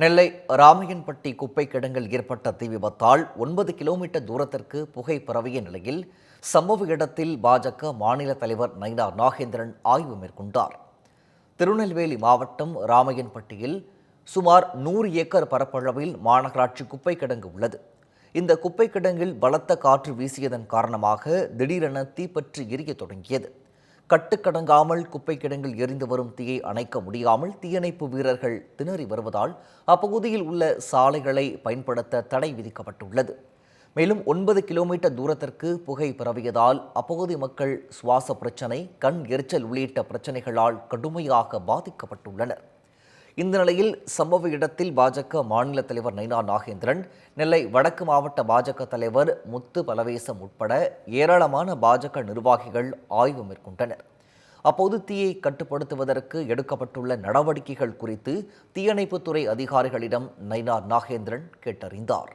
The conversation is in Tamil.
நெல்லை ராமையன்பட்டி குப்பை கிடங்கில் ஏற்பட்ட தீ விபத்தால் 9 கிலோமீட்டர் தூரத்திற்கு புகை பரவிய நிலையில் சம்பவ இடத்தில் பாஜக மாநில தலைவர் நயினா நாகேந்திரன் ஆய்வு மேற்கொண்டார். திருநெல்வேலி மாவட்டம் ராமையன்பட்டியில் சுமார் 100 ஏக்கர் பரப்பளவில் மாநகராட்சி குப்பை கிடங்கு உள்ளது. இந்த குப்பை கிடங்கில் பலத்த காற்று வீசியதன் காரணமாக திடீரென தீப்பற்றி எரிய தொடங்கியது. கட்டுக்கடங்காமல் குப்பை கிடங்கில் எரிந்து வரும் தீயை அணைக்க முடியாமல் தீயணைப்பு வீரர்கள் திணறி வருவதால் அப்பகுதியில் உள்ள சாலைகளை பயன்படுத்த தடை விதிக்கப்பட்டுள்ளது. மேலும் 9 கிலோமீட்டர் தூரத்திற்கு புகை பரவியதால் அப்பகுதி மக்கள் சுவாச பிரச்சனை, கண் எரிச்சல் உள்ளிட்ட பிரச்சனைகளால் கடுமையாக பாதிக்கப்பட்டுள்ளனர். இந்த நிலையில் சம்பவ இடத்தில் பாஜக மாநில தலைவர் நயினா நாகேந்திரன், நெல்லை வடக்கு மாவட்ட பாஜக தலைவர் முத்து பலவேசம் உட்பட ஏராளமான பாஜக நிர்வாகிகள் ஆய்வு மேற்கொண்டனர். அப்போது தீயை கட்டுப்படுத்துவதற்கு எடுக்கப்பட்டுள்ள நடவடிக்கைகள் குறித்து தீயணைப்புத்துறை அதிகாரிகளிடம் நயினா நாகேந்திரன் கேட்டறிந்தார்.